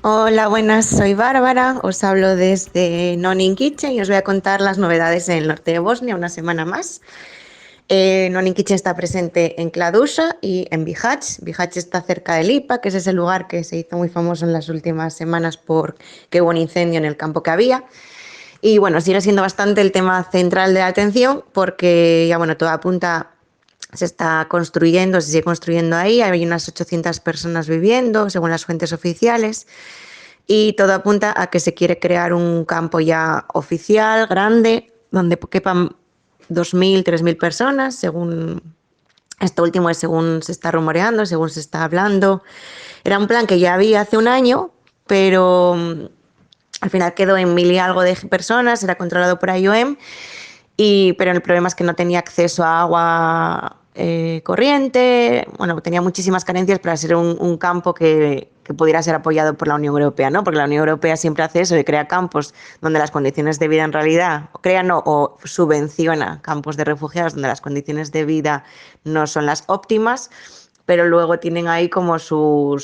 Hola, buenas, soy Bárbara, os hablo desde Nonin Kitchen y os voy a contar las novedades en el norte de Bosnia una semana más. Nonin Kitchen está presente en Kladuša y en Bihać. Bihać está cerca de Lipa, que es ese lugar que se hizo muy famoso en las últimas semanas porque hubo un incendio en el campo que había. Y bueno, sigue siendo bastante el tema central de la atención porque ya bueno, todo apunta, se está construyendo, se sigue construyendo ahí, hay unas 800 personas viviendo, según las fuentes oficiales, y todo apunta a que se quiere crear un campo ya oficial, grande, donde quepan 2.000, 3.000 personas, según esto último es según se está rumoreando, según se está hablando. Era un plan que ya había hace un año, pero al final quedó en 1.000 y algo de personas, era controlado por IOM, pero el problema es que no tenía acceso a agua corriente, bueno, tenía muchísimas carencias para ser un campo que pudiera ser apoyado por la Unión Europea, ¿no? Porque la Unión Europea siempre hace eso, de crea campos donde las condiciones de vida en realidad, o subvenciona campos de refugiados donde las condiciones de vida no son las óptimas, pero luego tienen ahí como su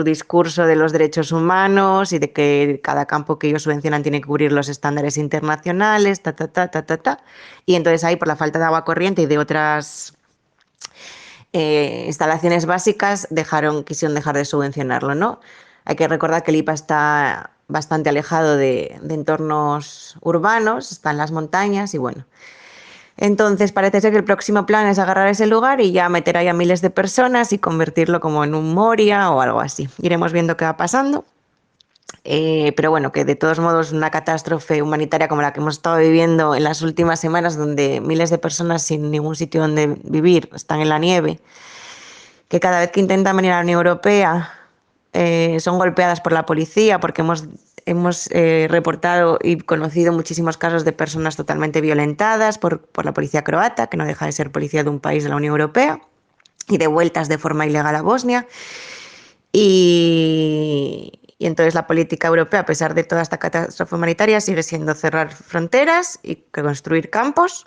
discurso de los derechos humanos y de que cada campo que ellos subvencionan tiene que cubrir los estándares internacionales, y entonces ahí por la falta de agua corriente y de otras instalaciones básicas quisieron dejar de subvencionarlo, ¿no? Hay que recordar que Lipa está bastante alejado de entornos urbanos, está en las montañas y bueno. Entonces parece ser que el próximo plan es agarrar ese lugar y ya meter ahí a miles de personas y convertirlo como en un Moria o algo así. Iremos viendo qué va pasando. Pero bueno, que de todos modos una catástrofe humanitaria como la que hemos estado viviendo en las últimas semanas, donde miles de personas sin ningún sitio donde vivir están en la nieve, que cada vez que intentan venir a la Unión Europea son golpeadas por la policía, porque hemos reportado y conocido muchísimos casos de personas totalmente violentadas por la policía croata, que no deja de ser policía de un país de la Unión Europea, y devueltas de forma ilegal a Bosnia. Y entonces la política europea, a pesar de toda esta catástrofe humanitaria, sigue siendo cerrar fronteras y construir campos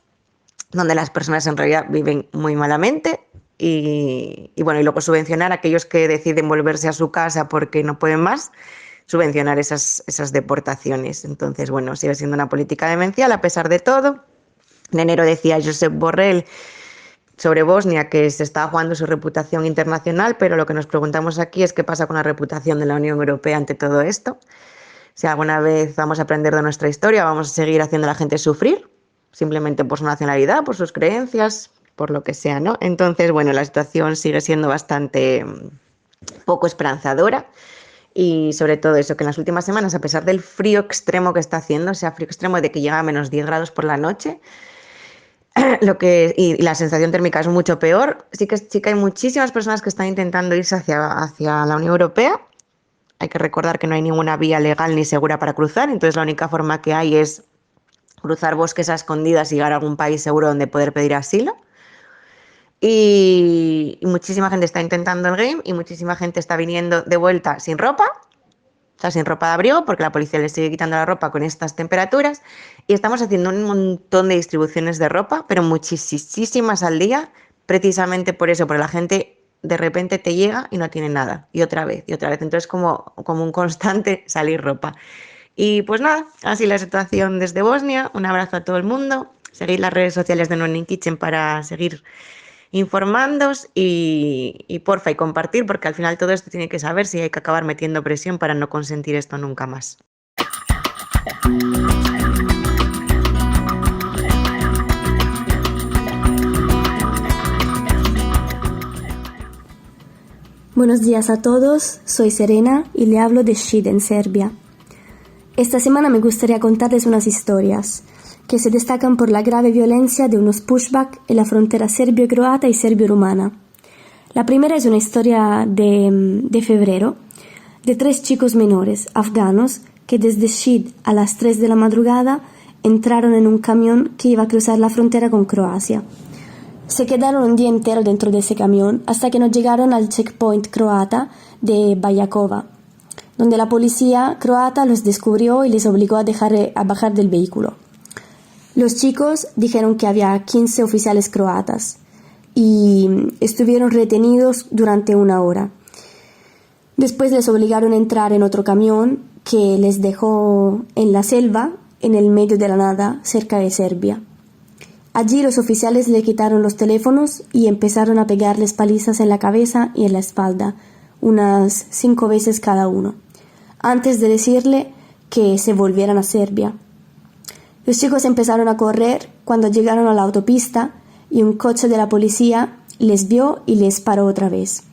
donde las personas en realidad viven muy malamente y bueno, y luego subvencionar a aquellos que deciden volverse a su casa porque no pueden más, subvencionar esas deportaciones. Entonces, bueno, sigue siendo una política demencial a pesar de todo. En enero decía Josep Borrell sobre Bosnia que se estaba jugando su reputación internacional, pero lo que nos preguntamos aquí es qué pasa con la reputación de la Unión Europea ante todo esto. Si alguna vez vamos a aprender de nuestra historia, vamos a seguir haciendo a la gente sufrir, simplemente por su nacionalidad, por sus creencias, por lo que sea, ¿no? Entonces, bueno, la situación sigue siendo bastante poco esperanzadora. Y sobre todo eso, que en las últimas semanas, a pesar del frío extremo que está haciendo, o sea, frío extremo de que llega a menos 10 grados por la noche, y la sensación térmica es mucho peor, sí que hay muchísimas personas que están intentando irse hacia la Unión Europea. Hay que recordar que no hay ninguna vía legal ni segura para cruzar, entonces la única forma que hay es cruzar bosques a escondidas y llegar a algún país seguro donde poder pedir asilo. Y muchísima gente está intentando el game y muchísima gente está viniendo de vuelta sin ropa, o sea, sin ropa de abrigo, porque la policía les sigue quitando la ropa con estas temperaturas. Y estamos haciendo un montón de distribuciones de ropa, pero muchísimas al día, precisamente por eso, porque la gente de repente te llega y no tiene nada, y otra vez, y otra vez. Entonces como un constante salir ropa. Y pues nada, así la situación desde Bosnia. Un abrazo a todo el mundo. Seguid las redes sociales de Nonin Kitchen para seguir informándoos y porfa, y compartir, porque al final todo esto tiene que saber si hay que acabar metiendo presión para no consentir esto nunca más. Buenos días a todos, soy Serena y le hablo de Šid en Serbia. Esta semana me gustaría contarles unas historias que se destacan por la grave violencia de unos pushback en la frontera serbio-croata y serbio-rumana. La primera es una historia de febrero, de 3 chicos menores afganos que desde Šid a las 3 de la madrugada entraron en un camión que iba a cruzar la frontera con Croacia. Se quedaron un día entero dentro de ese camión hasta que no llegaron al checkpoint croata de Bajakova. donde la policía croata los descubrió y les obligó a bajar del vehículo. Los chicos dijeron que había 15 oficiales croatas y estuvieron retenidos durante 1 hora. Después les obligaron a entrar en otro camión que les dejó en la selva, en el medio de la nada, cerca de Serbia. Allí los oficiales le quitaron los teléfonos y empezaron a pegarles palizas en la cabeza y en la espalda, unas 5 veces cada uno, antes de decirle que se volvieran a Serbia. Los chicos empezaron a correr cuando llegaron a la autopista y un coche de la policía les vio y les paró otra vez.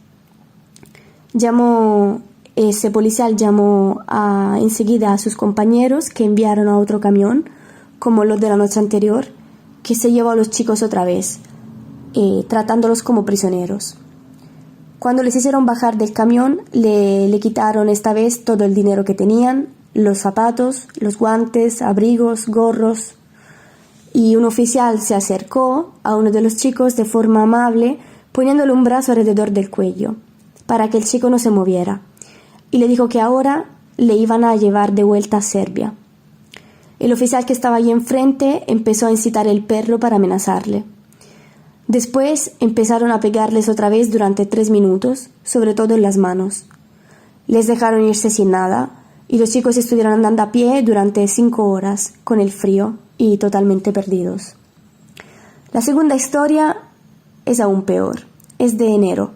Ese policial llamó enseguida a sus compañeros, que enviaron a otro camión, como los de la noche anterior, que se llevó a los chicos otra vez, tratándolos como prisioneros. Cuando les hicieron bajar del camión, le quitaron esta vez todo el dinero que tenían, los zapatos, los guantes, abrigos, gorros. Y un oficial se acercó a uno de los chicos de forma amable, poniéndole un brazo alrededor del cuello, para que el chico no se moviera, y le dijo que ahora le iban a llevar de vuelta a Serbia. El oficial que estaba allí enfrente empezó a incitar al perro para amenazarle. Después empezaron a pegarles otra vez durante 3 minutos, sobre todo en las manos. Les dejaron irse sin nada, y los chicos estuvieron andando a pie durante 5 horas, con el frío y totalmente perdidos. La segunda historia es aún peor. Es de enero.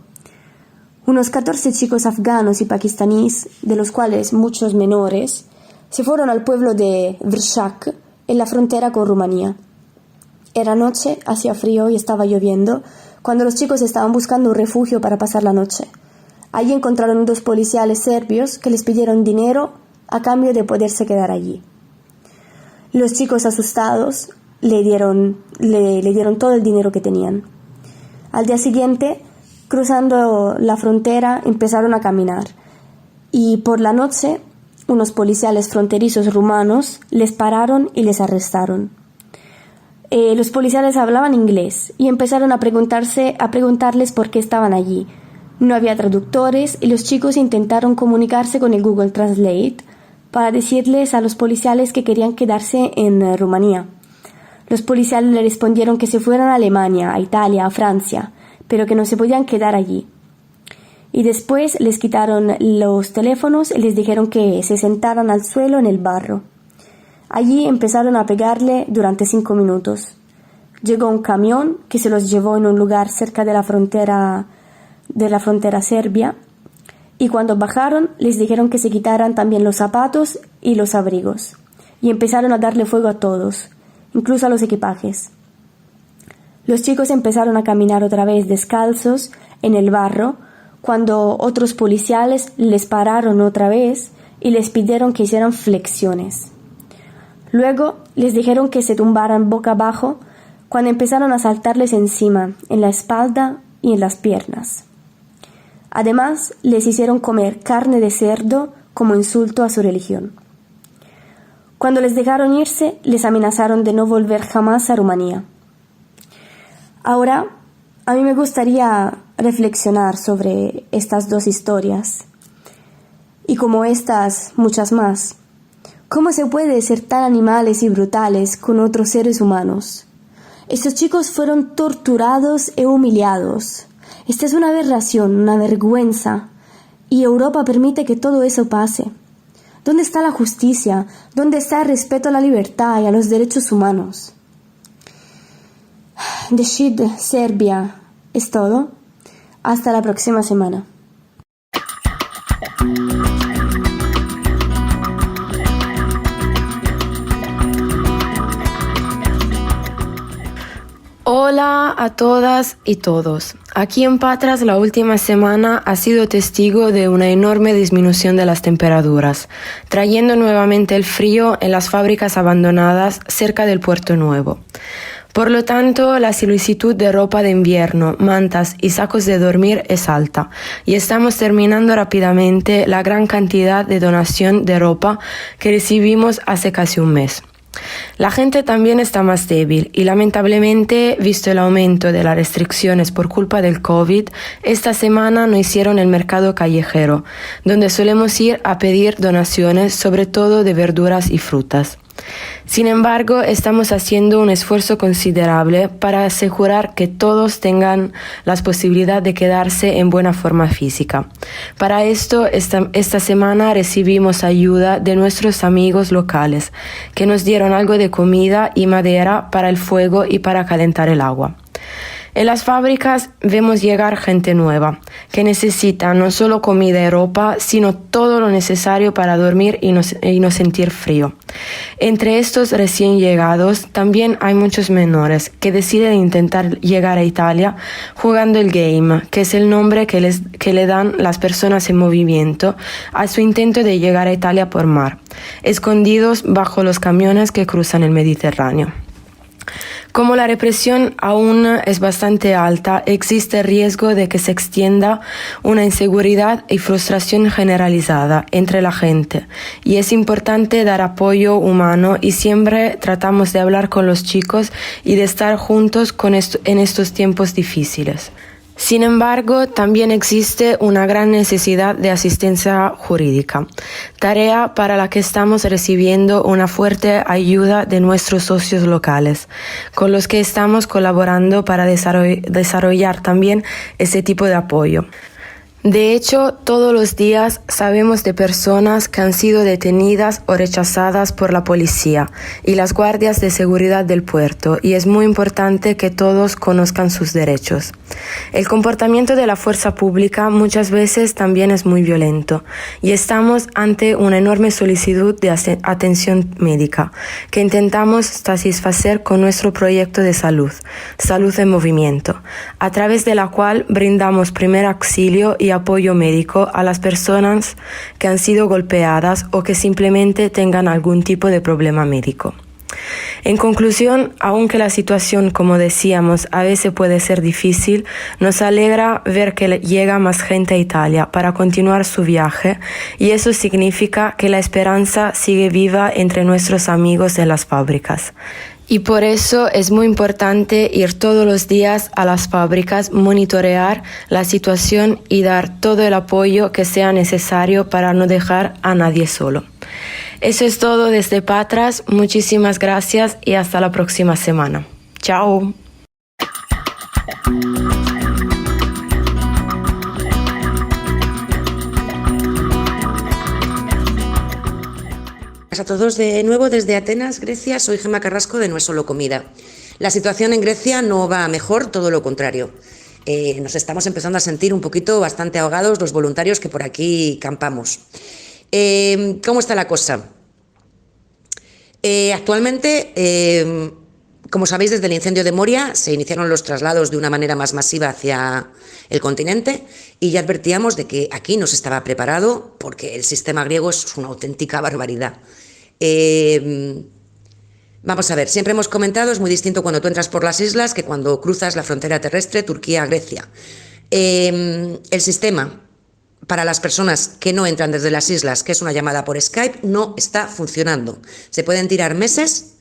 Unos 14 chicos afganos y pakistaníes, de los cuales muchos menores, se fueron al pueblo de Vršac, en la frontera con Rumanía. Era noche, hacía frío y estaba lloviendo, cuando los chicos estaban buscando un refugio para pasar la noche. Allí encontraron 2 policiales serbios que les pidieron dinero a cambio de poderse quedar allí. Los chicos, asustados, le dieron todo el dinero que tenían. Al día siguiente, cruzando la frontera, empezaron a caminar, y por la noche unos policiales fronterizos rumanos les pararon y les arrestaron. Los policiales hablaban inglés y empezaron a preguntarles por qué estaban allí. No había traductores y los chicos intentaron comunicarse con el Google Translate para decirles a los policiales que querían quedarse en Rumanía. Los policiales le respondieron que se fueran a Alemania, a Italia, a Francia, pero que no se podían quedar allí. Y después les quitaron los teléfonos y les dijeron que se sentaran al suelo en el barro. Allí empezaron a pegarle durante 5 minutos. Llegó un camión que se los llevó en un lugar cerca de la frontera serbia, y cuando bajaron les dijeron que se quitaran también los zapatos y los abrigos, y empezaron a darle fuego a todos, incluso a los equipajes. Los chicos empezaron a caminar otra vez descalzos en el barro, cuando otros policiales les pararon otra vez y les pidieron que hicieran flexiones. Luego les dijeron que se tumbaran boca abajo, cuando empezaron a saltarles encima, en la espalda y en las piernas. Además, les hicieron comer carne de cerdo como insulto a su religión. Cuando les dejaron irse, les amenazaron de no volver jamás a Rumanía. Ahora, a mí me gustaría reflexionar sobre estas 2 historias, y como estas, muchas más. ¿Cómo se puede ser tan animales y brutales con otros seres humanos? Estos chicos fueron torturados e humillados. Esta es una aberración, una vergüenza, y Europa permite que todo eso pase. ¿Dónde está la justicia? ¿Dónde está el respeto a la libertad y a los derechos humanos? De Shid, Serbia, es todo. Hasta la próxima semana. Hola a todas y todos. Aquí en Patras la última semana ha sido testigo de una enorme disminución de las temperaturas, trayendo nuevamente el frío en las fábricas abandonadas cerca del Puerto Nuevo. Por lo tanto, la solicitud de ropa de invierno, mantas y sacos de dormir es alta, y estamos terminando rápidamente la gran cantidad de donación de ropa que recibimos hace casi un mes. La gente también está más débil y lamentablemente, visto el aumento de las restricciones por culpa del COVID, esta semana no hicieron el mercado callejero, donde solemos ir a pedir donaciones, sobre todo de verduras y frutas. Sin embargo, estamos haciendo un esfuerzo considerable para asegurar que todos tengan la posibilidad de quedarse en buena forma física. Para esto, esta semana recibimos ayuda de nuestros amigos locales, que nos dieron algo de comida y madera para el fuego y para calentar el agua. En las fábricas vemos llegar gente nueva, que necesita no solo comida y ropa, sino todo lo necesario para dormir y no sentir frío. Entre estos recién llegados también hay muchos menores que deciden intentar llegar a Italia jugando el game, que es el nombre que le dan las personas en movimiento a su intento de llegar a Italia por mar, escondidos bajo los camiones que cruzan el Mediterráneo. Como la represión aún es bastante alta, existe riesgo de que se extienda una inseguridad y frustración generalizada entre la gente, y es importante dar apoyo humano y siempre tratamos de hablar con los chicos y de estar juntos en estos tiempos difíciles. Sin embargo, también existe una gran necesidad de asistencia jurídica, tarea para la que estamos recibiendo una fuerte ayuda de nuestros socios locales, con los que estamos colaborando para desarrollar también ese tipo de apoyo. De hecho, todos los días sabemos de personas que han sido detenidas o rechazadas por la policía y las guardias de seguridad del puerto, y es muy importante que todos conozcan sus derechos. El comportamiento de la fuerza pública muchas veces también es muy violento, y estamos ante una enorme solicitud de atención médica que intentamos satisfacer con nuestro proyecto de salud, Salud en Movimiento, a través de la cual brindamos primer auxilio y apoyo médico a las personas que han sido golpeadas o que simplemente tengan algún tipo de problema médico. En conclusión, aunque la situación, como decíamos, a veces puede ser difícil, nos alegra ver que llega más gente a Italia para continuar su viaje, y eso significa que la esperanza sigue viva entre nuestros amigos en las fábricas. Y por eso es muy importante ir todos los días a las fábricas, monitorear la situación y dar todo el apoyo que sea necesario para no dejar a nadie solo. Eso es todo desde Patras. Muchísimas gracias y hasta la próxima semana. Chao. A todos de nuevo desde Atenas, Grecia. Soy Gemma Carrasco de No es solo comida. La situación en Grecia no va a mejor, todo lo contrario. Nos estamos empezando a sentir un poquito bastante ahogados los voluntarios que por aquí campamos. ¿Cómo está la cosa? Actualmente, como sabéis, desde el incendio de Moria se iniciaron los traslados de una manera más masiva hacia el continente, y ya advertíamos de que aquí no se estaba preparado porque el sistema griego es una auténtica barbaridad. Vamos a ver, siempre hemos comentado, es muy distinto cuando tú entras por las islas que cuando cruzas la frontera terrestre Turquía-Grecia. El sistema para las personas que no entran desde las islas, que es una llamada por Skype, no está funcionando. Se pueden tirar meses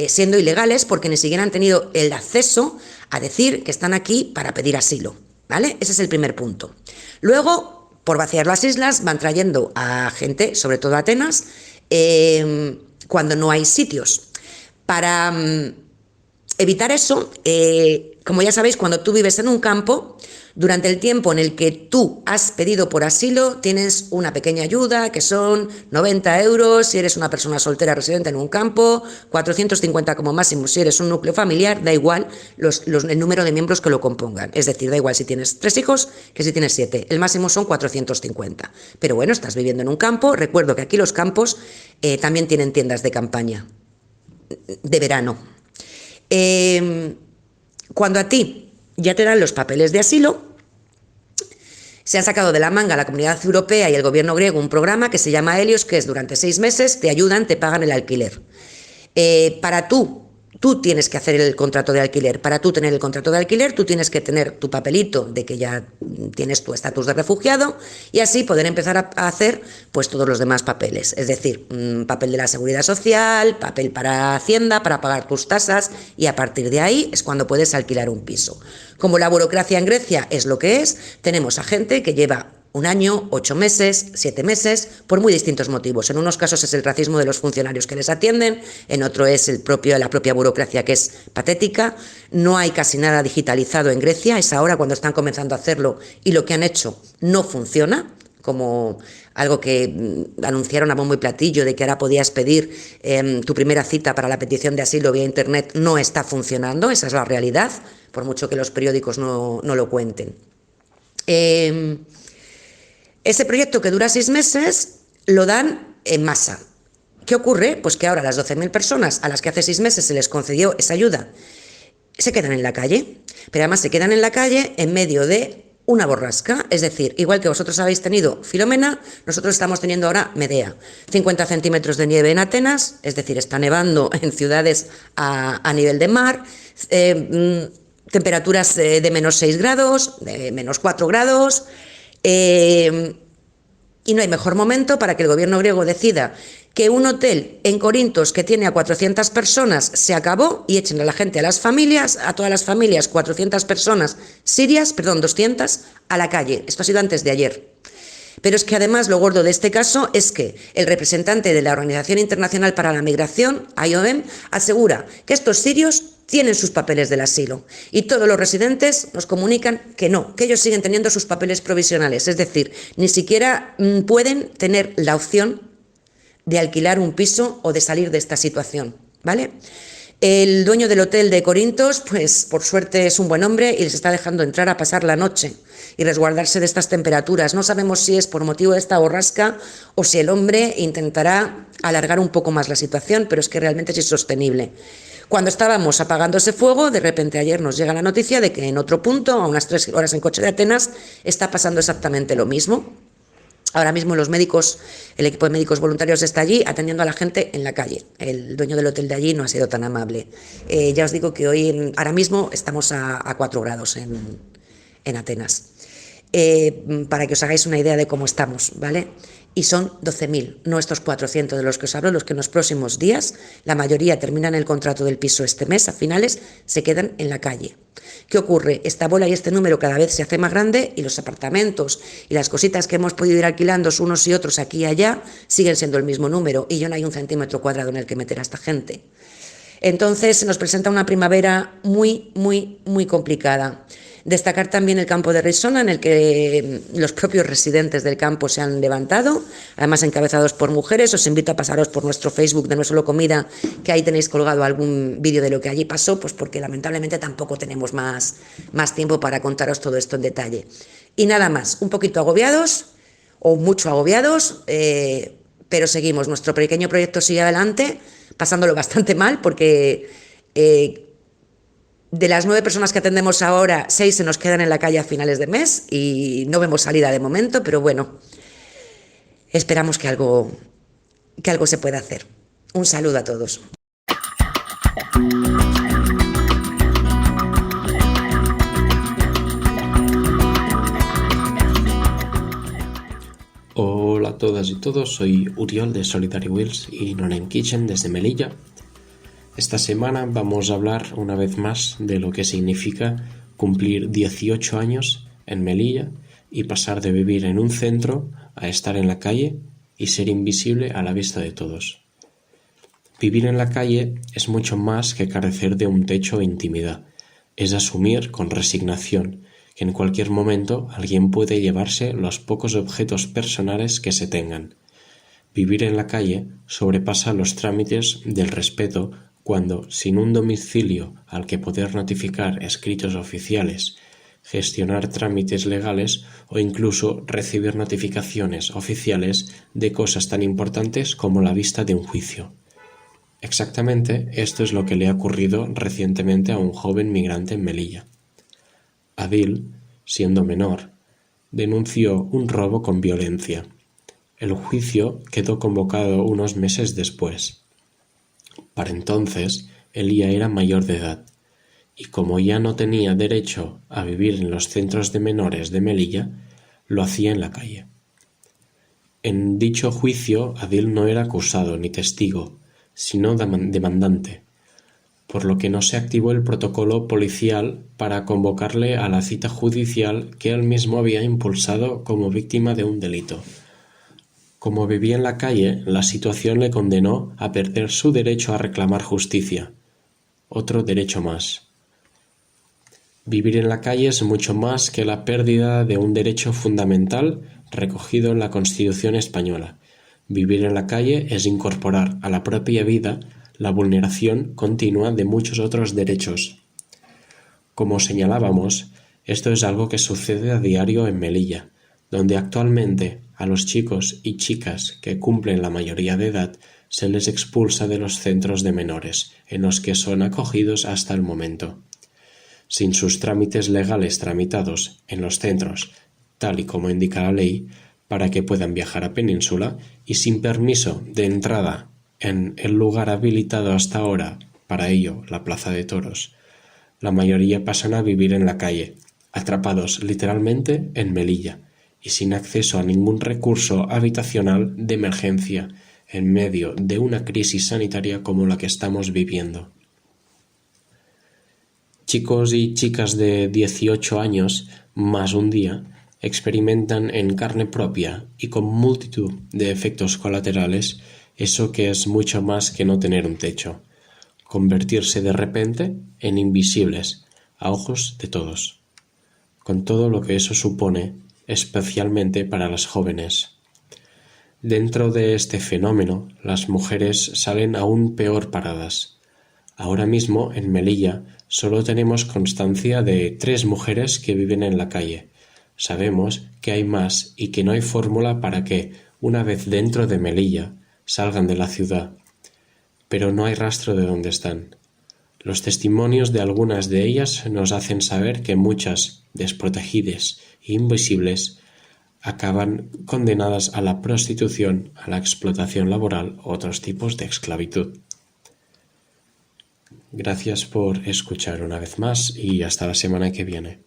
siendo ilegales porque ni siquiera han tenido el acceso a decir que están aquí para pedir asilo, ¿vale? Ese es el primer punto. Luego, por vaciar las islas, van trayendo a gente, sobre todo a Atenas, cuando no hay sitios. Para evitar eso, como ya sabéis, cuando tú vives en un campo, durante el tiempo en el que tú has pedido por asilo, tienes una pequeña ayuda que son 90 euros si eres una persona soltera residente en un campo, 450 como máximo si eres un núcleo familiar, da igual el número de miembros que lo compongan. Es decir, da igual si tienes 3 hijos que si tienes 7. El máximo son 450. Pero bueno, estás viviendo en un campo. Recuerdo que aquí los campos también tienen tiendas de campaña de verano. Cuando a ti ya te dan los papeles de asilo, se han sacado de la manga la Comunidad Europea y el gobierno griego un programa que se llama Helios, que es durante 6 meses, te ayudan, te pagan el alquiler. Para tú tú tienes que hacer el contrato de alquiler. Para tú tener el contrato de alquiler, tú tienes que tener tu papelito de que ya tienes tu estatus de refugiado y así poder empezar a hacer pues todos los demás papeles. Es decir, papel de la Seguridad Social, papel para Hacienda, para pagar tus tasas, y a partir de ahí es cuando puedes alquilar un piso. Como la burocracia en Grecia es lo que es, tenemos a gente que lleva 1 año, 8 meses, 7 meses, por muy distintos motivos. En unos casos es el racismo de los funcionarios que les atienden, en otro es la propia burocracia, que es patética. No hay casi nada digitalizado en Grecia, es ahora cuando están comenzando a hacerlo, y lo que han hecho no funciona, como algo que anunciaron a bombo y platillo, de que ahora podías pedir tu primera cita para la petición de asilo vía internet. No está funcionando, esa es la realidad, por mucho que los periódicos no lo cuenten. Ese proyecto, que dura 6 meses, lo dan en masa. ¿Qué ocurre? Pues que ahora las 12.000 personas a las que hace 6 meses se les concedió esa ayuda se quedan en la calle, pero además se quedan en la calle en medio de una borrasca. Es decir, igual que vosotros habéis tenido Filomena, nosotros estamos teniendo ahora Medea. 50 centímetros de nieve en Atenas, es decir, está nevando en ciudades a nivel de mar, temperaturas de -6 grados, de -4 grados, y no hay mejor momento para que el gobierno griego decida que un hotel en Corintos que tiene a 400 personas se acabó y echen a la gente, a las familias, a todas las familias, 400 personas sirias, 200, a la calle. Esto ha sido antes de ayer. Pero es que además lo gordo de este caso es que el representante de la Organización Internacional para la Migración, IOM, asegura que estos sirios tienen sus papeles del asilo, y todos los residentes nos comunican que no, que ellos siguen teniendo sus papeles provisionales, es decir, ni siquiera pueden tener la opción de alquilar un piso o de salir de esta situación, ¿vale? El dueño del hotel de Corintos, pues por suerte es un buen hombre y les está dejando entrar a pasar la noche y resguardarse de estas temperaturas. No sabemos si es por motivo de esta borrasca o si el hombre intentará alargar un poco más la situación, pero es que realmente es insostenible. Cuando estábamos apagando ese fuego, de repente ayer nos llega la noticia de que en otro punto, a unas 3 horas en coche de Atenas, está pasando exactamente lo mismo. Ahora mismo los médicos, el equipo de médicos voluntarios está allí atendiendo a la gente en la calle. El dueño del hotel de allí no ha sido tan amable. Ya os digo que ahora mismo estamos a 4 grados en Atenas. Para que os hagáis una idea de cómo estamos, ¿vale? Y son 12.000, no estos 400 de los que os hablo, los que en los próximos días, la mayoría terminan el contrato del piso este mes, a finales, se quedan en la calle. ¿Qué ocurre? Esta bola y este número cada vez se hace más grande, y los apartamentos y las cositas que hemos podido ir alquilando unos y otros aquí y allá siguen siendo el mismo número, y ya no hay 1 centímetro cuadrado en el que meter a esta gente. Entonces se nos presenta una primavera muy, muy, muy complicada. Destacar también el campo de Risona, en el que los propios residentes del campo se han levantado, además encabezados por mujeres. Os invito a pasaros por nuestro Facebook de No Solo Comida, que ahí tenéis colgado algún vídeo de lo que allí pasó, pues porque lamentablemente tampoco tenemos más tiempo para contaros todo esto en detalle. Y nada más, un poquito agobiados, o mucho agobiados, pero seguimos. Nuestro pequeño proyecto sigue adelante, pasándolo bastante mal, porque de las 9 personas que atendemos ahora, 6 se nos quedan en la calle a finales de mes y no vemos salida de momento, pero bueno, esperamos que algo se pueda hacer. Un saludo a todos. Hola a todas y todos, soy Uriol de Solitary Wheels y Non Kitchen desde Melilla. Esta semana vamos a hablar una vez más de lo que significa cumplir 18 años en Melilla y pasar de vivir en un centro a estar en la calle y ser invisible a la vista de todos. Vivir en la calle es mucho más que carecer de un techo e intimidad. Es asumir con resignación que en cualquier momento alguien puede llevarse los pocos objetos personales que se tengan. Vivir en la calle sobrepasa los trámites del respeto cuando, sin un domicilio al que poder notificar escritos oficiales, gestionar trámites legales o incluso recibir notificaciones oficiales de cosas tan importantes como la vista de un juicio. Exactamente esto es lo que le ha ocurrido recientemente a un joven migrante en Melilla. Adil, siendo menor, denunció un robo con violencia. El juicio quedó convocado unos meses después. Para entonces, Elía era mayor de edad, y como ya no tenía derecho a vivir en los centros de menores de Melilla, lo hacía en la calle. En dicho juicio, Adil no era acusado ni testigo, sino demandante, por lo que no se activó el protocolo policial para convocarle a la cita judicial que él mismo había impulsado como víctima de un delito. Como vivía en la calle, la situación le condenó a perder su derecho a reclamar justicia. Otro derecho más. Vivir en la calle es mucho más que la pérdida de un derecho fundamental recogido en la Constitución española. Vivir en la calle es incorporar a la propia vida la vulneración continua de muchos otros derechos. Como señalábamos, esto es algo que sucede a diario en Melilla, donde actualmente a los chicos y chicas que cumplen la mayoría de edad se les expulsa de los centros de menores, en los que son acogidos hasta el momento. Sin sus trámites legales tramitados en los centros, tal y como indica la ley, para que puedan viajar a Península, y sin permiso de entrada en el lugar habilitado hasta ahora para ello, la Plaza de Toros, la mayoría pasan a vivir en la calle, atrapados literalmente en Melilla, y sin acceso a ningún recurso habitacional de emergencia en medio de una crisis sanitaria como la que estamos viviendo. Chicos y chicas de 18 años, más un día, experimentan en carne propia y con multitud de efectos colaterales eso que es mucho más que no tener un techo, convertirse de repente en invisibles a ojos de todos, con todo lo que eso supone, especialmente para las jóvenes. Dentro de este fenómeno, las mujeres salen aún peor paradas. Ahora mismo, en Melilla, solo tenemos constancia de 3 mujeres que viven en la calle. Sabemos que hay más y que no hay fórmula para que, una vez dentro de Melilla, salgan de la ciudad. Pero no hay rastro de dónde están. Los testimonios de algunas de ellas nos hacen saber que muchas, desprotegidas e invisibles, acaban condenadas a la prostitución, a la explotación laboral u otros tipos de esclavitud. Gracias por escuchar una vez más y hasta la semana que viene.